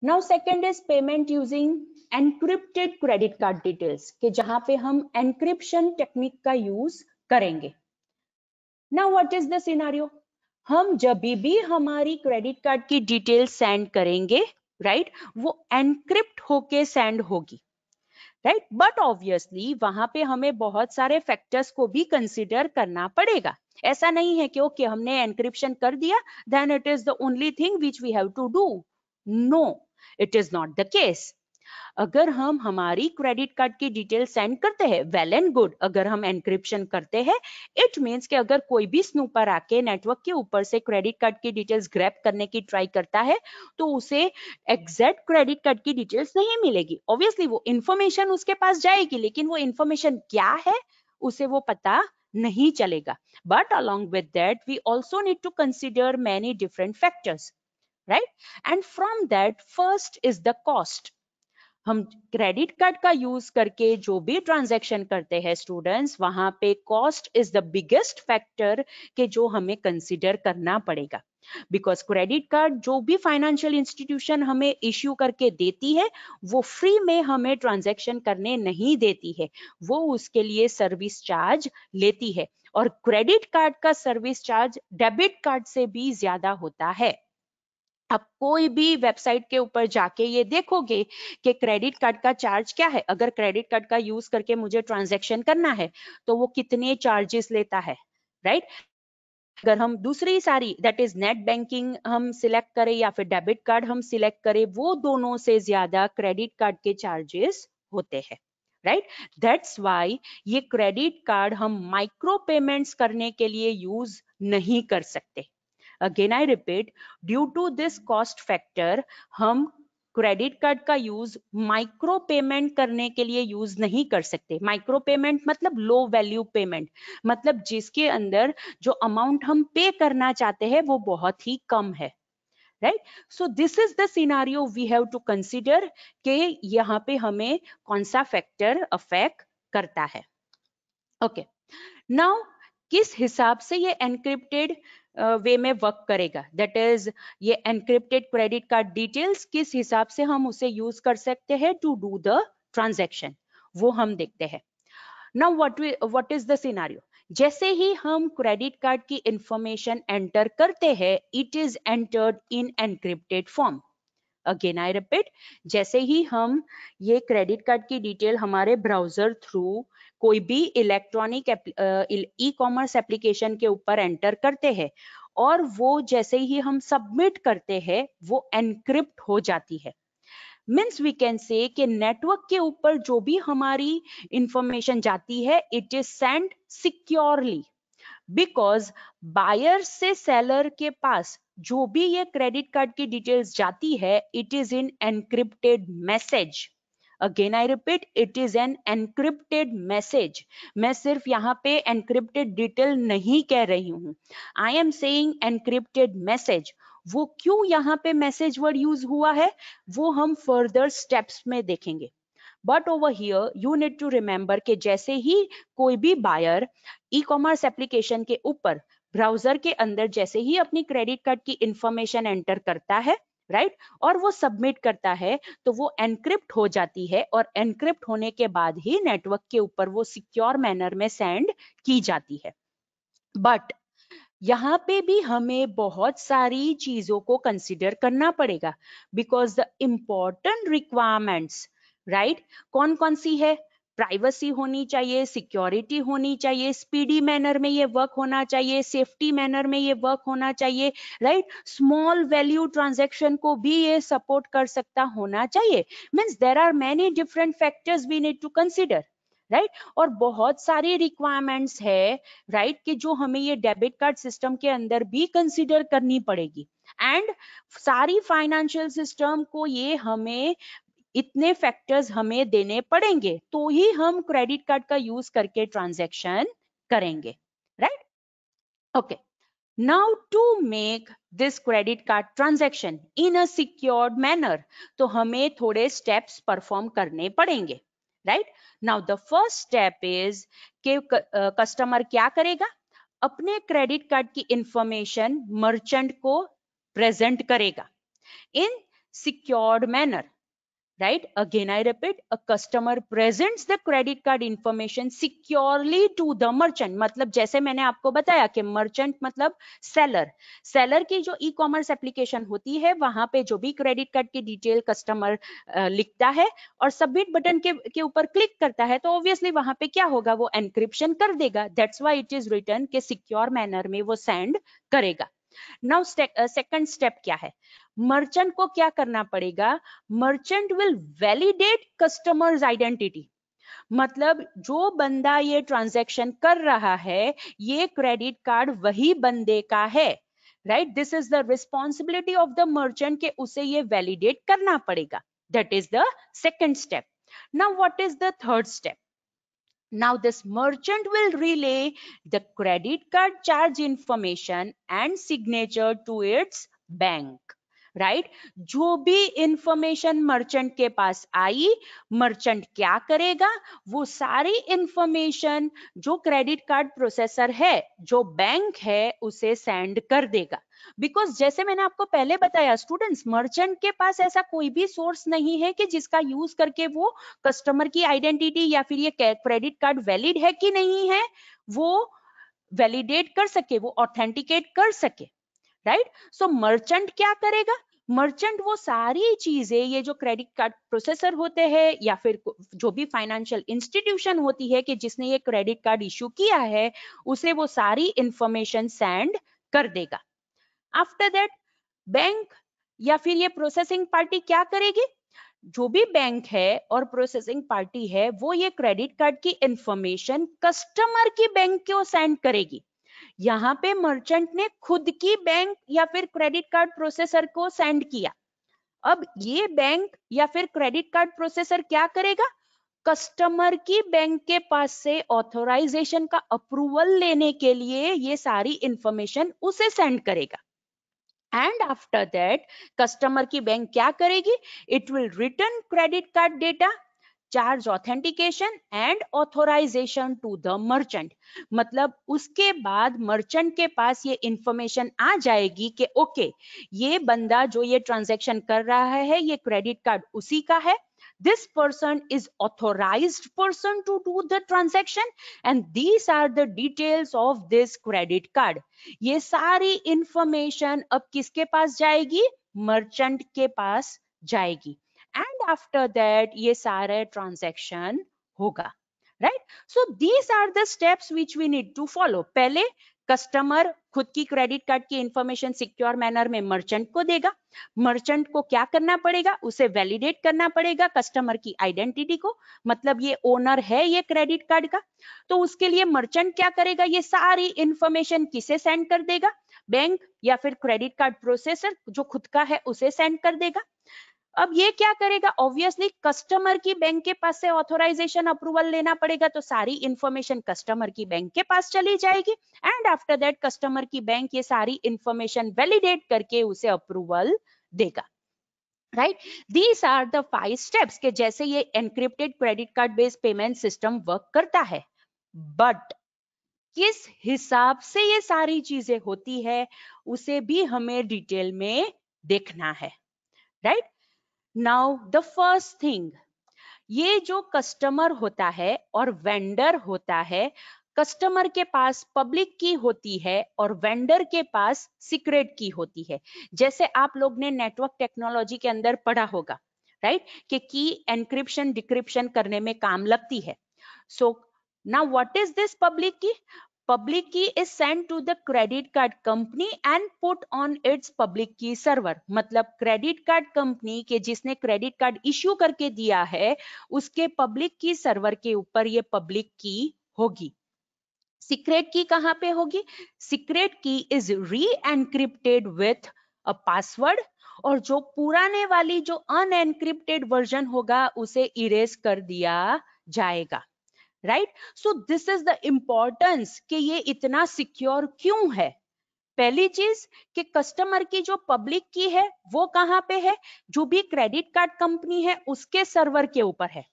Now second is payment using encrypted credit card details, के जहां पे हम एनक्रिप्शन टेक्निक का यूज करेंगे। Now what is the scenario, हम जब भी हमारी क्रेडिट कार्ड की डिटेल सेंड करेंगे, राइट, वो एनक्रिप्ट होके सेंड होगी, राइट, बट ऑब्वियसली वहां पे हमें बहुत सारे फैक्टर्स को भी कंसिडर करना पड़ेगा। ऐसा नहीं है कि ओके हमने एनक्रिप्शन कर दिया then it is the only thing which we have to do. No, it is not the case. अगर हम हमारी क्रेडिट कार्ड की डिटेल सेंड करते हैं, वेल एंड गुड। अगर हम एनक्रिप्शन करते हैं, इट मींस कि अगर कोई भी स्नूपर आके नेटवर्क के ऊपर से क्रेडिट कार्ड की डिटेल्स ग्रैब करने की ट्राई करता है, तो उसे एग्जैक्ट क्रेडिट कार्ड की डिटेल्स नहीं मिलेगी। ऑब्वियसली वो इंफॉर्मेशन उसके पास जाएगी, लेकिन वो इंफॉर्मेशन क्या है उसे वो पता नहीं चलेगा। But along with that we also need to consider many different factors, right? And from that, first is the cost. हम क्रेडिट कार्ड का यूज करके जो भी ट्रांजैक्शन करते हैं स्टूडेंट्स, वहां पे cost is the biggest factor के जो हमें कंसीडर करना पड़ेगा। बिकॉज क्रेडिट कार्ड जो भी फाइनेंशियल इंस्टीट्यूशन हमें इश्यू करके देती है, वो फ्री में हमें ट्रांजैक्शन करने नहीं देती है, वो उसके लिए सर्विस चार्ज लेती है। और क्रेडिट कार्ड का सर्विस चार्ज डेबिट कार्ड से भी ज्यादा होता है। आप कोई भी वेबसाइट के ऊपर जाके ये देखोगे कि क्रेडिट कार्ड का चार्ज क्या है। अगर क्रेडिट कार्ड का यूज करके मुझे ट्रांजैक्शन करना है तो वो कितने चार्जेस लेता है, राइट? अगर हम दूसरी सारी दैट इज नेट बैंकिंग हम सिलेक्ट करें या फिर डेबिट कार्ड हम सिलेक्ट करें, वो दोनों से ज्यादा क्रेडिट कार्ड के चार्जेस होते हैं, राइट? दैट्स वाई ये क्रेडिट कार्ड हम माइक्रो पेमेंट्स करने के लिए यूज नहीं कर सकते। Again I repeat, due to this cost factor हम क्रेडिट कार्ड का यूज माइक्रो पेमेंट करने के लिए यूज नहीं कर सकते। माइक्रो पेमेंट मतलब लो वैल्यू पेमेंट, मतलब जिसके अंदर जो अमाउंट हम पे करना चाहते हैं वो बहुत ही कम है, right? So this is the scenario we have to consider कि यहाँ पे हमें कौन सा फैक्टर अफेक्ट करता है। ओके, नाउ किस हिसाब से ये एनक्रिप्टेड वे में वर्क करेगा, दैट इज ये एनक्रिप्टेड क्रेडिट कार्ड डिटेल्स किस हिसाब से हम उसे यूज कर सकते हैं टू डू द ट्रांजैक्शन, वो हम देखते हैं। Now what is the scenario, जैसे ही हम क्रेडिट कार्ड की इंफॉर्मेशन एंटर करते हैं, it is entered in encrypted form. Again I repeat, जैसे ही हम ये क्रेडिट कार्ड की डिटेल हमारे ब्राउजर थ्रू कोई भी इलेक्ट्रॉनिक ई कॉमर्स एप्लीकेशन के ऊपर एंटर करते हैं और वो जैसे ही हम सबमिट करते हैं, वो एनक्रिप्ट हो जाती है। मीन्स वी कैन से कि नेटवर्क के ऊपर जो भी हमारी इंफॉर्मेशन जाती है, it is send securely. Because buyer से सेलर के पास जो भी ये क्रेडिट कार्ड की डिटेल्स जाती है, it is in encrypted message. Again I repeat, it is an encrypted message. मैं सिर्फ यहाँ पे एनक्रिप्टेड डिटेल नहीं कह रही हूं, I am saying encrypted message. वो क्यों यहाँ पे मैसेज वर्ड यूज हुआ है, वो हम फर्दर स्टेप्स में देखेंगे। But over here you need to remember कि जैसे ही कोई भी बायर ई कॉमर्स एप्लीकेशन के ऊपर ब्राउजर के अंदर जैसे ही अपनी क्रेडिट कार्ड की इंफॉर्मेशन एंटर करता है, राइट, और वो सबमिट करता है, तो वो एनक्रिप्ट हो जाती है और एनक्रिप्ट होने के बाद ही नेटवर्क के ऊपर वो सिक्योर मैनर में सेंड की जाती है। बट यहाँ पे भी हमें बहुत सारी चीजों को कंसिडर करना पड़ेगा, because the important requirements, right, कौन कौन सी है? प्राइवेसी होनी चाहिए, सिक्योरिटी होनी चाहिए, स्पीडी मैनर में ये वर्क होना चाहिए, सेफ्टी मैनर में ये वर्क होना चाहिए, राइट, स्मॉल वैल्यू ट्रांजैक्शन को भी ये सपोर्ट कर सकता होना चाहिए। Means there are many different factors we need to consider, right? और बहुत सारी रिक्वायरमेंट्स है, राइट, कि जो हमें ये डेबिट कार्ड सिस्टम के अंदर भी कंसीडर करनी पड़ेगी। एंड सारी फाइनेंशियल सिस्टम को ये हमें इतने फैक्टर्स हमें देने पड़ेंगे, तो ही हम क्रेडिट कार्ड का यूज करके ट्रांजैक्शन करेंगे, right? Okay, now to make this credit card transaction in a secured manner, तो हमें थोड़े स्टेप्स परफॉर्म करने पड़ेंगे, right? Now the first step is कि कस्टमर क्या करेगा, अपने क्रेडिट कार्ड की इंफॉर्मेशन मर्चेंट को प्रेजेंट करेगा। In secured manner. Right? Again, I repeat, a customer presents the credit card information securely to the merchant. मतलब जैसे मैंने आपको बताया कि merchant मतलब seller की जो e-commerce application होती है वहां पे जो भी क्रेडिट कार्ड की डिटेल कस्टमर लिखता है और सबमिट बटन के ऊपर क्लिक करता है तो ऑब्वियसली वहां पे क्या होगा, वो एनक्रिप्शन कर देगा. That's why it is written के सिक्योर मैनर में वो सेंड करेगा. नाउ सेकंड स्टेप क्या है, मर्चेंट को क्या करना पड़ेगा, merchant will validate customers identity. मतलब जो बंदा ये ट्रांजैक्शन कर रहा है ये क्रेडिट कार्ड वही बंदे का है. Right, this is the responsibility of the merchant के उसे ये वैलिडेट करना पड़ेगा. That is the second step. Now what is the third step? Now this merchant will relay the credit card charge information and signature to its bank. Right जो भी information merchant के पास आई, merchant क्या करेगा, वो सारी information जो credit card processor है, जो बैंक है, उसे सेंड कर देगा. बिकॉज जैसे मैंने आपको पहले बताया स्टूडेंट्स, मर्चेंट के पास ऐसा कोई भी सोर्स नहीं है कि जिसका यूज करके वो कस्टमर की आइडेंटिटी या फिर ये क्रेडिट कार्ड वैलिड है कि नहीं है वो वैलिडेट कर सके, वो ऑथेंटिकेट कर सके. राइट, सो मर्चेंट क्या करेगा, मर्चेंट वो सारी चीजें, ये जो क्रेडिट कार्ड प्रोसेसर होते हैं या फिर जो भी फाइनेंशियल इंस्टीट्यूशन होती है कि जिसने ये क्रेडिट कार्ड इश्यू किया है, उसे वो सारी इंफॉर्मेशन सेंड कर देगा. आफ्टर दैट बैंक या फिर ये प्रोसेसिंग पार्टी क्या करेगी, जो भी बैंक है और प्रोसेसिंग पार्टी है वो ये क्रेडिट कार्ड की इंफॉर्मेशन कस्टमर की बैंक को सेंड करेगी. यहाँ पे मर्चेंट ने खुद की बैंक या फिर क्रेडिट कार्ड प्रोसेसर को सेंड किया. अब ये बैंक या फिर क्रेडिट कार्ड प्रोसेसर क्या करेगा, कस्टमर की बैंक के पास से ऑथराइजेशन का अप्रूवल लेने के लिए ये सारी इंफॉर्मेशन उसे सेंड करेगा. एंड आफ्टर दैट कस्टमर की बैंक क्या करेगी, it will return credit card data, charge authentication and authorisation to the merchant. मतलब उसके बाद मर्चेंट के पास ये इंफॉर्मेशन आ जाएगी कि ओके ये बंदा जो ये ट्रांजैक्शन कर रहा है ये क्रेडिट कार्ड उसी का है, this person is authorized person to do the transaction and these are the details of this credit card. ये सारी इंफॉर्मेशन अब किसके पास जाएगी, मर्चेंट के पास जाएगी. एंड आफ्टर दैट ये सारे ट्रांजैक्शन होगा. Right, so these are the steps which we need to follow. पहले कस्टमर खुद की क्रेडिट कार्ड की इंफॉर्मेशन सिक्योर मैनर में मर्चेंट को देगा. मर्चेंट को क्या करना पड़ेगा, उसे वैलिडेट करना पड़ेगा कस्टमर की आइडेंटिटी को, मतलब ये ओनर है ये क्रेडिट कार्ड का. तो उसके लिए मर्चेंट क्या करेगा, ये सारी इंफॉर्मेशन किसे सेंड कर देगा, बैंक या फिर क्रेडिट कार्ड प्रोसेसर जो खुद का है उसे सेंड कर देगा. अब ये क्या करेगा, ऑब्वियसली कस्टमर की बैंक के पास से ऑथराइजेशन अप्रूवल लेना पड़ेगा तो सारी इंफॉर्मेशन कस्टमर की बैंक के पास चली जाएगी. एंड आफ्टर दैट कस्टमर की बैंक ये सारी इंफॉर्मेशन वैलिडेट करके उसे अप्रूवल देगा. Right, these are the 5 steps के जैसे ये encrypted credit card based payment system work करता है. बट किस हिसाब से ये सारी चीजें होती है उसे भी हमें डिटेल में देखना है. Right, now the first thing, ये जो कस्टमर होता है और वेंडर होता है, कस्टमर के पास पब्लिक की होती है और वेंडर के पास सीक्रेट की होती है. जैसे आप लोग ने नेटवर्क टेक्नोलॉजी के अंदर पढ़ा होगा, राइट, कि की एनक्रिप्शन डिक्रिप्शन करने में काम लगती है. So now what is this public की? Public key is sent to the credit card company and put on its public key server. मतलब क्रेडिट कार्ड कंपनी के जिसने क्रेडिट कार्ड इश्यू करके दिया है उसके पब्लिक की सर्वर के ऊपर ये पब्लिक की होगी. सीक्रेट की कहां पे होगी? सीक्रेट की इज री एनक्रिप्टेड विथ अ पासवर्ड और जो पुराने वाली जो अनएनक्रिप्टेड वर्जन होगा उसे इरेज कर दिया जाएगा. Right, so this is the importance कि ये इतना सिक्योर क्यों है. पहली चीज कि कस्टमर की जो पब्लिक की है वो कहां पे है, जो भी क्रेडिट कार्ड कंपनी है उसके सर्वर के ऊपर है.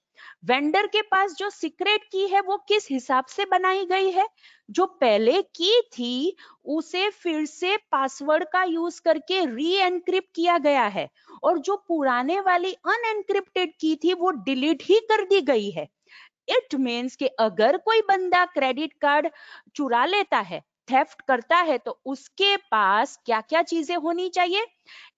वेंडर के पास जो सीक्रेट की है वो किस हिसाब से बनाई गई है, जो पहले की थी उसे फिर से पासवर्ड का यूज करके री एनक्रिप्ट किया गया है और जो पुराने वाली अनएनक्रिप्टेड की थी वो डिलीट ही कर दी गई है। इट मीन्स कि अगर कोई बंदा क्रेडिट कार्ड चुरा लेता है, थेफ्ट करता है, तो उसके पास क्या क्या चीजें होनी चाहिए?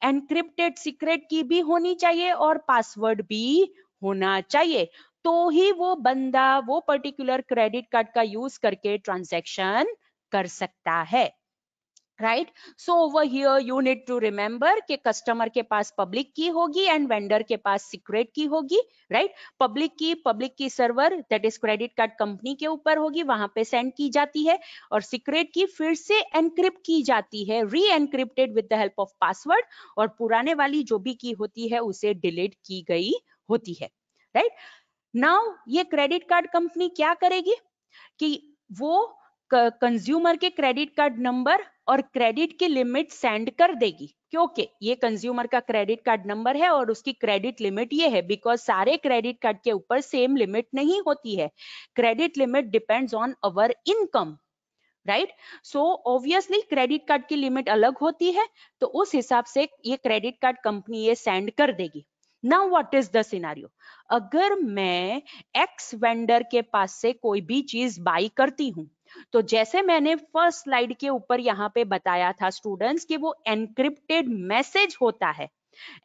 एनक्रिप्टेड सीक्रेट की भी होनी चाहिए और पासवर्ड भी होना चाहिए, तो ही वो बंदा वो पर्टिकुलर क्रेडिट कार्ड का यूज करके ट्रांजैक्शन कर सकता है। Right, so over here you need to remember कि कस्टमर के पास पब्लिक की होगी एंड वेंडर के पास सीक्रेट की होगी। राइट, पब्लिक की server that is credit card company के ऊपर होगी, वहां पे सेंड की जाती है, और सीक्रेट की फिर से एनक्रिप्ट की जाती है, री encrypted with the help of password, और पुराने वाली जो भी की होती है उसे डिलीट की गई होती है। राइट, नाउ ये क्रेडिट कार्ड कंपनी क्या करेगी कि वो कंज्यूमर के क्रेडिट कार्ड नंबर और क्रेडिट की लिमिट सेंड कर देगी, क्योंकि ये कंज्यूमर का क्रेडिट कार्ड नंबर है और उसकी क्रेडिट लिमिट ये है, बिकॉज सारे क्रेडिट कार्ड के ऊपर सेम लिमिट नहीं होती है, credit limit depends on our income. Right, so obviously credit card की लिमिट अलग होती है, तो उस हिसाब से ये क्रेडिट कार्ड कंपनी ये सेंड कर देगी। Now what is the scenario? अगर मैं एक्स वेंडर के पास से कोई भी चीज बाई करती हूं, तो जैसे मैंने फर्स्ट स्लाइड के ऊपर यहाँ पे बताया था स्टूडेंट्स कि वो एनक्रिप्टेड मैसेज होता है,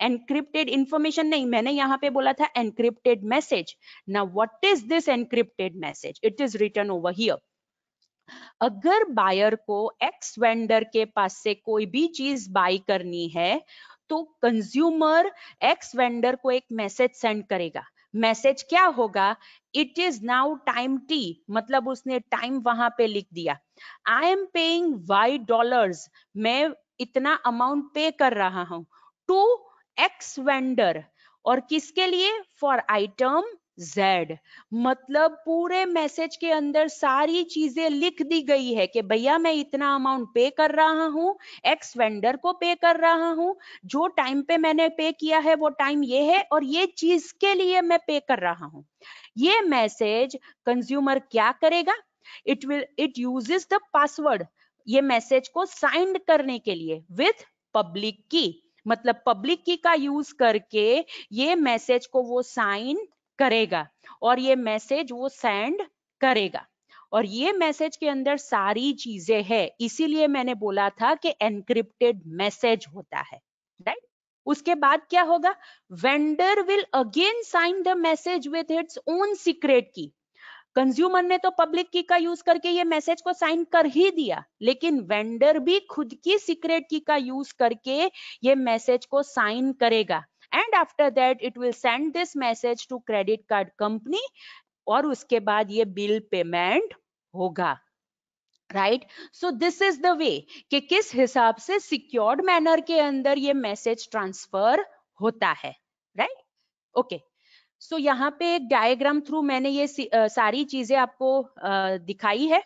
एनक्रिप्टेड इंफॉर्मेशन नहीं, मैंने यहाँ पे बोला था encrypted message. Now what is this encrypted message? It is written over here. अगर बायर को एक्स वेंडर के पास से कोई भी चीज बाई करनी है, तो कंज्यूमर एक्स वेंडर को एक मैसेज सेंड करेगा। मैसेज क्या होगा? It is now time T, मतलब उसने टाइम वहां पे लिख दिया। आई एम पेइंग $Y, मैं इतना अमाउंट पे कर रहा हूं टू एक्स वेंडर, और किसके लिए? For item Z। मतलब पूरे मैसेज के अंदर सारी चीजें लिख दी गई है कि भैया मैं इतना अमाउंट पे कर रहा हूं, एक्स वेंडर को पे कर रहा हूं, जो टाइम पे मैंने पे किया है वो टाइम ये है, और ये चीज के लिए मैं पे कर रहा हूं। ये मैसेज कंज्यूमर क्या करेगा? इट यूजेस द पासवर्ड, ये मैसेज को साइन करने के लिए विथ पब्लिक की, मतलब पब्लिक की का यूज करके ये मैसेज को वो साइन करेगा और ये मैसेज वो सेंड करेगा, और ये मैसेज के अंदर सारी चीजें है, इसीलिए मैंने बोला था कि एनक्रिप्टेड मैसेज होता है। राइट, उसके बाद क्या होगा? Vendor will again sine the message with its own secret की। कंज्यूमर ने तो पब्लिक की का यूज करके ये मैसेज को साइन कर ही दिया, लेकिन वेंडर भी खुद की सीक्रेट की का यूज करके ये मैसेज को साइन करेगा, and after that it will send this message to credit card company, और उसके बाद ये बिल पेमेंट होगा। Right, so this is the way कि किस हिसाब से सिक्योर्ड मैनर के अंदर ये मैसेज ट्रांसफर होता है। राइट, ओके, सो यहाँ पे एक डायग्राम थ्रू मैंने ये सारी चीजें आपको दिखाई है।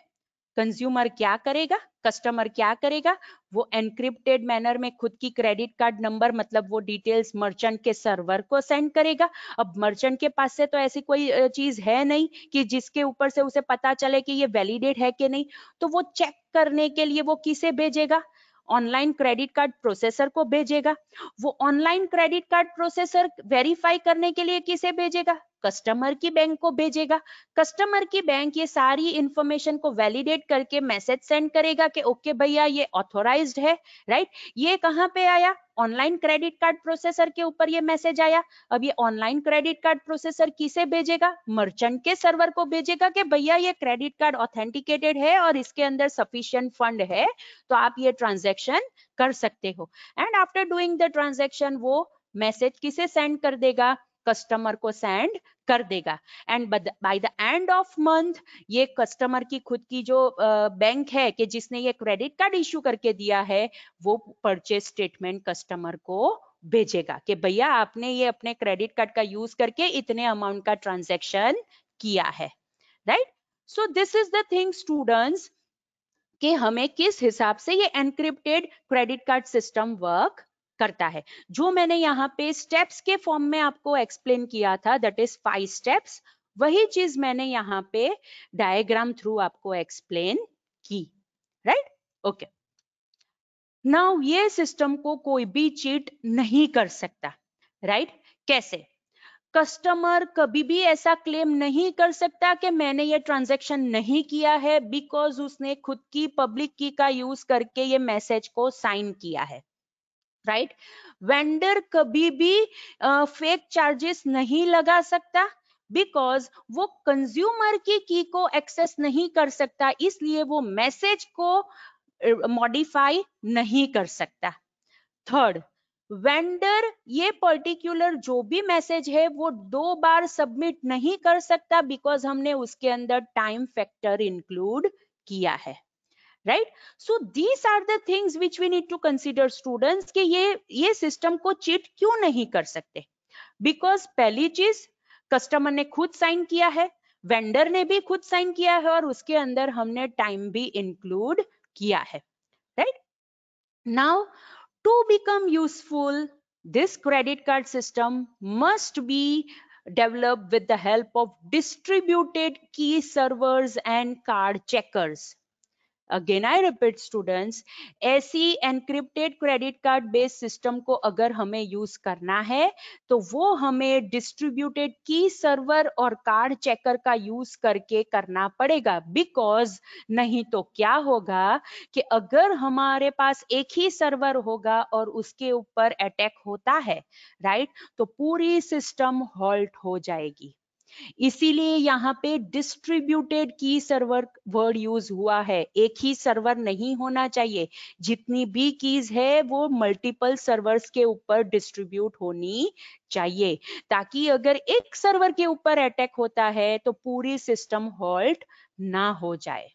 कंज्यूमर क्या करेगा, कस्टमर क्या करेगा? वो एनक्रिप्टेड मैनर में खुद की क्रेडिट कार्ड नंबर, मतलब वो डिटेल्स मर्चेंट के सर्वर को सेंड करेगा। अब मर्चेंट के पास से तो ऐसी कोई चीज है नहीं कि जिसके ऊपर से उसे पता चले कि ये वैलिडेट है कि नहीं, तो वो चेक करने के लिए वो किसे भेजेगा? ऑनलाइन क्रेडिट कार्ड प्रोसेसर को भेजेगा। वो online credit card processor verify करने के लिए किसे भेजेगा? कस्टमर की बैंक को भेजेगा। कस्टमर की बैंक ये सारी इंफॉर्मेशन को वैलिडेट करके मैसेज सेंड करेगा कि ओके भैया ये ऑथोराइज्ड है। राइट, ये कहां पे आया? ऑनलाइन क्रेडिट कार्ड प्रोसेसर के ऊपर ये मैसेज आया। अब ये ऑनलाइन क्रेडिट कार्ड प्रोसेसर किसे भेजेगा? मर्चेंट के सर्वर को भेजेगा कि भैया ये क्रेडिट कार्ड ऑथेंटिकेटेड है और इसके अंदर सफिशिएंट फंड है, तो आप ये ट्रांजैक्शन कर सकते हो। And after doing the transaction वो मैसेज किसे सेंड कर देगा? कस्टमर को सेंड कर देगा। And by the end of month ये कस्टमर की खुद की जो बैंक है कि जिसने ये क्रेडिट कार्ड इश्यू करके दिया है, वो परचेज स्टेटमेंट कस्टमर को भेजेगा कि भैया आपने ये अपने क्रेडिट कार्ड का यूज करके इतने अमाउंट का ट्रांजैक्शन किया है। Right, so this is the thing students कि हमें किस हिसाब से ये encrypted credit card system work करता है। जो मैंने यहाँ पे स्टेप्स के फॉर्म में आपको एक्सप्लेन किया था, दैट इज 5 स्टेप्स, वही चीज मैंने यहाँ पे डायग्राम थ्रू आपको एक्सप्लेन की। Right, okay. नाउ ये सिस्टम को कोई भी चीट नहीं कर सकता, राइट? कैसे? कस्टमर कभी भी ऐसा क्लेम नहीं कर सकता कि मैंने ये ट्रांजैक्शन नहीं किया है बिकॉज उसने खुद की पब्लिक की का यूज करके ये मैसेज को साइन किया है, राइट? वेंडर कभी भी फेक चार्जेस नहीं लगा सकता बिकॉज वो कंज्यूमर की को एक्सेस नहीं कर सकता, इसलिए वो मैसेज को मॉडिफाई नहीं कर सकता। थर्ड, वेंडर ये पर्टिकुलर जो भी मैसेज है वो 2 बार सबमिट नहीं कर सकता बिकॉज हमने उसके अंदर टाइम फैक्टर इंक्लूड किया है, right? So these are the things which we need to consider students कि ये सिस्टम को चीट क्यों नहीं कर सकते। बिकॉज पहली चीज, कस्टमर ने खुद साइन किया है, वेंडर ने भी खुद साइन किया है और उसके अंदर हमने टाइम भी इंक्लूड किया है, right? Now to become useful, this credit card system must be developed with the help of distributed key servers and card checkers. Again I repeat students, ऐसी encrypted credit card based system को अगर हमें use करना है तो वो हमें distributed key server और card checker का यूज करके करना पड़ेगा। बिकॉज नहीं तो क्या होगा कि अगर हमारे पास एक ही सर्वर होगा और उसके ऊपर अटैक होता है, राइट, तो पूरी सिस्टम हॉल्ट हो जाएगी। इसीलिए यहाँ पे डिस्ट्रीब्यूटेड की सर्वर वर्ड यूज हुआ है। एक ही सर्वर नहीं होना चाहिए, जितनी भी कीज है वो मल्टीपल सर्वर्स के ऊपर डिस्ट्रीब्यूट होनी चाहिए, ताकि अगर एक सर्वर के ऊपर अटैक होता है तो पूरी सिस्टम हॉल्ट ना हो जाए,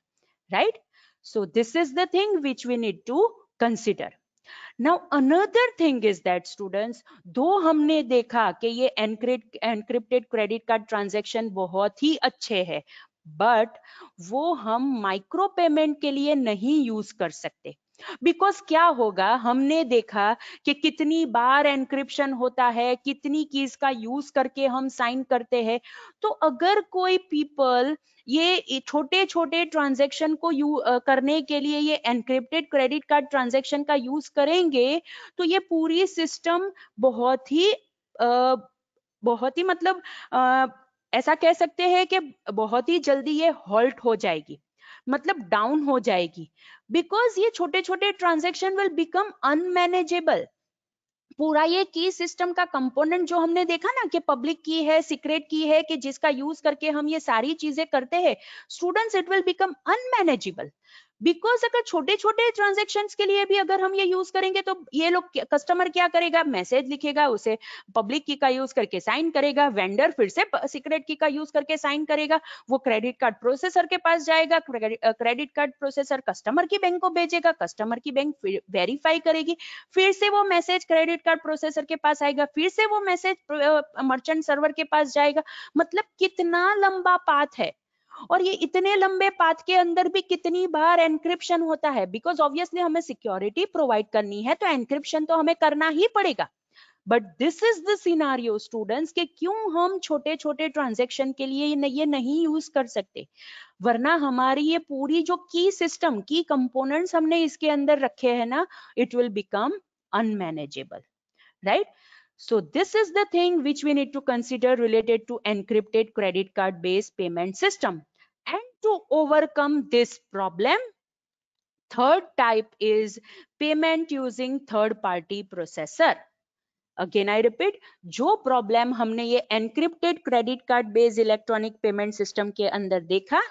right? So this is the thing which we need to consider. Now another thing is that students, दो हमने देखा कि ये encrypted credit card transaction बहुत ही अच्छे हैं, बट वो हम माइक्रो पेमेंट के लिए नहीं यूज कर सकते। बिकॉज क्या होगा, हमने देखा कि कितनी बार एनक्रिप्शन होता है, कितनी कीज का यूज करके हम साइन करते हैं। तो अगर कोई पीपल ये छोटे छोटे ट्रांजैक्शन को करने के लिए ये एनक्रिप्टेड क्रेडिट कार्ड ट्रांजैक्शन का यूज करेंगे तो ये पूरी सिस्टम बहुत ही मतलब ऐसा कह सकते हैं कि बहुत ही जल्दी ये हॉल्ट हो जाएगी, मतलब डाउन हो जाएगी। बिकॉज ये छोटे छोटे ट्रांजैक्शन विल बिकम अनमैनेजेबल। पूरा ये की सिस्टम का कंपोनेंट जो हमने देखा ना कि पब्लिक की है, सीक्रेट की है, कि जिसका यूज करके हम ये सारी चीजें करते हैं, students it will become unmanageable. Because अगर छोटे छोटे ट्रांजेक्शन के लिए भी अगर हम ये यूज करेंगे तो ये लोग कस्टमर क्या करेगा, मैसेज लिखेगा, उसे पब्लिक की का यूज करके साइन करेगा, वेंडर फिर से सीक्रेट की का यूज करके साइन करेगा, वो क्रेडिट कार्ड प्रोसेसर के पास जाएगा, क्रेडिट कार्ड प्रोसेसर कस्टमर की बैंक को भेजेगा, कस्टमर की बैंक वेरीफाई करेगी, फिर से वो मैसेज क्रेडिट कार्ड प्रोसेसर के पास आएगा, फिर से वो मैसेज मर्चेंट सर्वर के पास जाएगा। मतलब कितना लंबा पाथ है, और ये इतने लंबे पाथ के अंदर भी कितनी बार एनक्रिप्शन होता है। बिकॉज ऑब्वियसली हमें सिक्योरिटी प्रोवाइड करनी है तो एनक्रिप्शन तो हमें करना ही पड़ेगा। But this is the scenario students के क्यों हम छोटे छोटे ट्रांजेक्शन के लिए ये नहीं यूज कर सकते, वरना हमारी ये पूरी जो की सिस्टम की कंपोनेंट्स हमने इसके अंदर रखे हैं ना, it will become unmanageable, right? So this is the thing which we need to consider related to encrypted credit card based payment system. And to overcome this problem, third type is payment using third party processor. Again I repeat, जो problem हमने ये encrypted credit card based electronic payment system के अंदर देखा,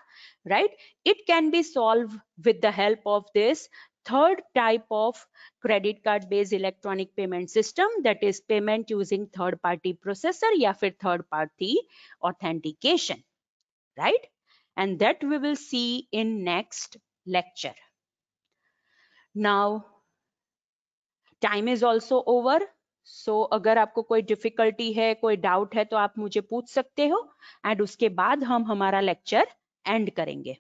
right, it can be solve with the help of this third type of credit card based electronic payment system, that is payment using third party processor या फिर third party authentication, right? And that we will see in next lecture. Now time is also over, so अगर आपको कोई difficulty है, कोई doubt है तो आप मुझे पूछ सकते हो, एंड उसके बाद हम हमारा लेक्चर एंड करेंगे।